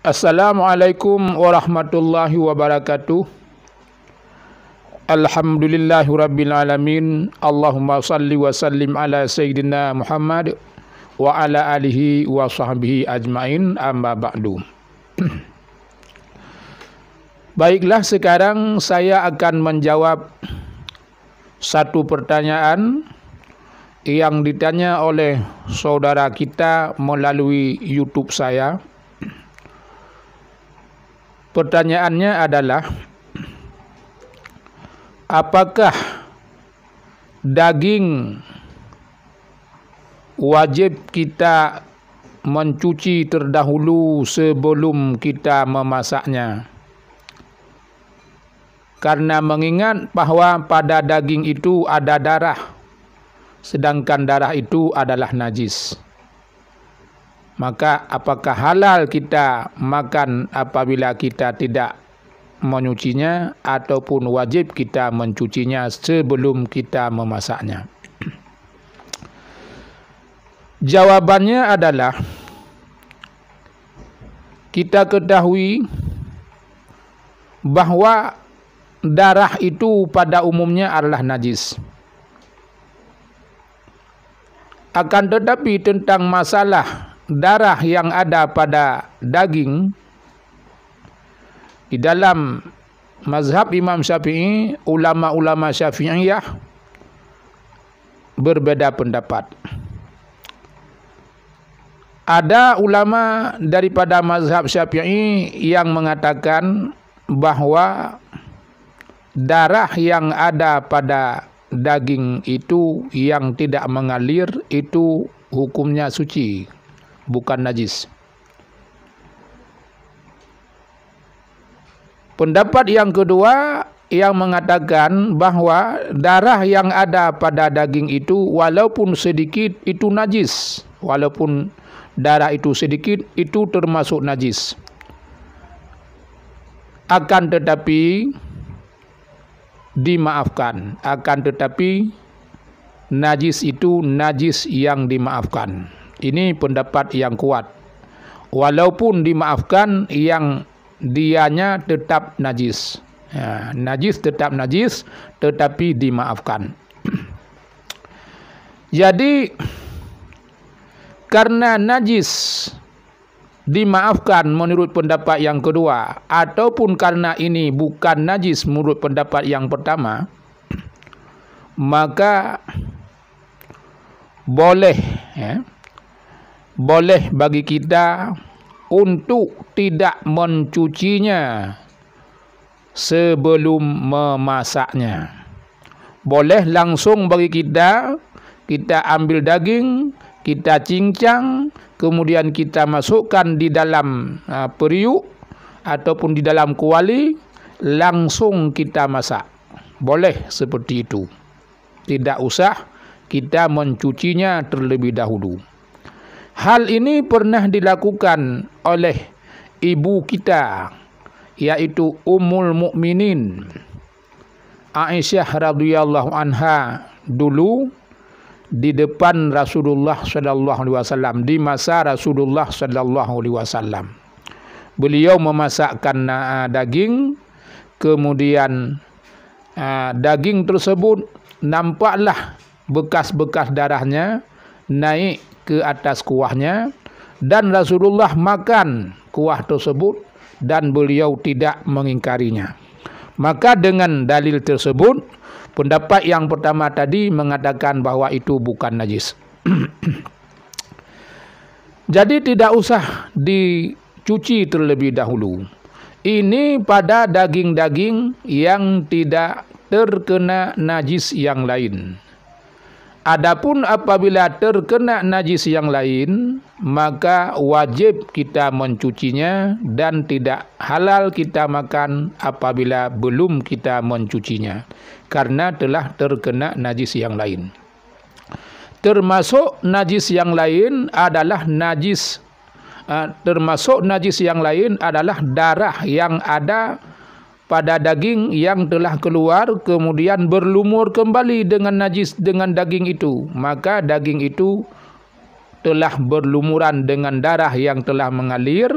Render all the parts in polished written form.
Assalamualaikum warahmatullahi wabarakatuh. Alhamdulillahirabbil alamin. Allahumma salli wa sallim ala sayyidina Muhammad wa ala alihi wa sahbihi ajmain, amma ba'du. Baiklah, sekarang saya akan menjawab satu pertanyaan yang ditanya oleh saudara kita melalui YouTube saya. Pertanyaannya adalah, apakah daging wajib kita mencuci terdahulu sebelum kita memasaknya? Karena mengingat bahawa pada daging itu ada darah, sedangkan darah itu adalah najis. Maka apakah halal kita makan apabila kita tidak menyucinya, ataupun wajib kita mencucinya sebelum kita memasaknya? Jawabannya adalah, kita ketahui bahawa darah itu pada umumnya adalah najis. Akan tetapi tentang masalah darah yang ada pada daging, di dalam mazhab Imam Syafi'i, ulama-ulama Syafi'iyah berbeda pendapat. Ada ulama daripada mazhab Syafi'i yang mengatakan bahawa darah yang ada pada daging itu yang tidak mengalir itu hukumnya suci, bukan najis. Pendapat yang kedua yang mengatakan bahawa darah yang ada pada daging itu walaupun sedikit itu najis. Walaupun darah itu sedikit itu termasuk najis. Akan tetapi dimaafkan. Akan tetapi najis itu najis yang dimaafkan. Ini pendapat yang kuat. Walaupun dimaafkan, yang dianya tetap najis. Ya, najis tetap najis, tetapi dimaafkan. Jadi, karena najis dimaafkan menurut pendapat yang kedua, ataupun karena ini bukan najis menurut pendapat yang pertama, maka boleh, boleh bagi kita untuk tidak mencucinya sebelum memasaknya. Boleh langsung bagi kita ambil daging, kita cincang, kemudian kita masukkan di dalam periuk ataupun di dalam kuali, langsung kita masak. Boleh seperti itu. Tidak usah kita mencucinya terlebih dahulu. Hal ini pernah dilakukan oleh ibu kita, yaitu Ummul Mukminin Aisyah radhiyallahu anha, dulu di depan Rasulullah sallallahu alaihi wasallam, di masa Rasulullah sallallahu alaihi wasallam. Beliau memasakkan daging, kemudian daging tersebut nampaklah bekas-bekas darahnya naik ke atas kuahnya, dan Rasulullah makan kuah tersebut dan beliau tidak mengingkarinya. Maka dengan dalil tersebut, pendapat yang pertama tadi mengatakan bahawa itu bukan najis. Jadi tidak usah dicuci terlebih dahulu. Ini pada daging-daging yang tidak terkena najis yang lain. Adapun apabila terkena najis yang lain, maka wajib kita mencucinya dan tidak halal kita makan apabila belum kita mencucinya, karena telah terkena najis yang lain. Termasuk najis yang lain adalah darah yang ada pada daging yang telah keluar kemudian berlumur kembali dengan najis dengan daging itu, maka daging itu telah berlumuran dengan darah yang telah mengalir,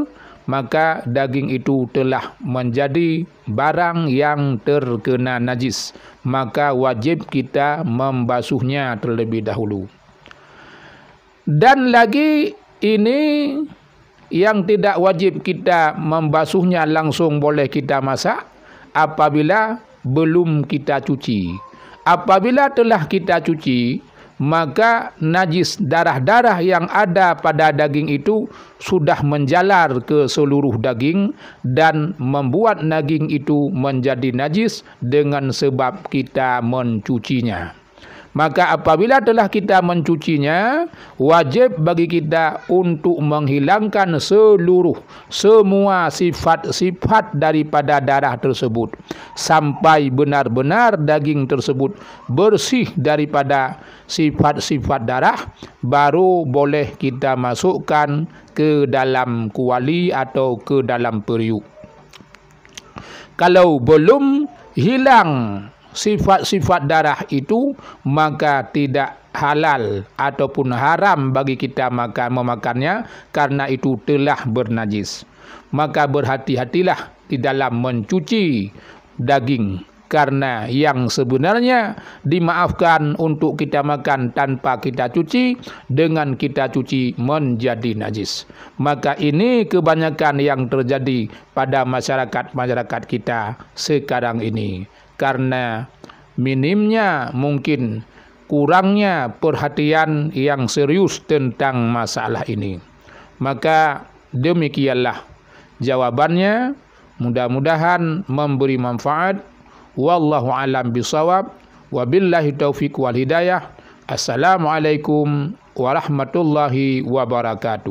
maka daging itu telah menjadi barang yang terkena najis, maka wajib kita membasuhnya terlebih dahulu. Dan lagi ini yang tidak wajib kita membasuhnya langsung boleh kita masak apabila belum kita cuci. Apabila telah kita cuci, maka najis darah-darah yang ada pada daging itu sudah menjalar ke seluruh daging dan membuat daging itu menjadi najis dengan sebab kita mencucinya. Maka apabila telah kita mencucinya, wajib bagi kita untuk menghilangkan semua sifat-sifat daripada darah tersebut sampai benar-benar daging tersebut bersih daripada sifat-sifat darah, baru boleh kita masukkan ke dalam kuali atau ke dalam periuk. Kalau belum hilang sifat-sifat darah itu, maka tidak halal ataupun haram bagi kita memakannya, karena itu telah bernajis. Maka berhati-hatilah di dalam mencuci daging, karena yang sebenarnya dimaafkan untuk kita makan tanpa kita cuci, dengan kita cuci menjadi najis. Maka ini kebanyakan yang terjadi pada masyarakat kita sekarang ini, karena minimnya, mungkin kurangnya perhatian yang serius tentang masalah ini. Maka demikianlah jawabannya, mudah-mudahan memberi manfaat. Wallahu alam bisawab, wabillahi taufiq wal hidayah. Assalamualaikum warahmatullahi wabarakatuh.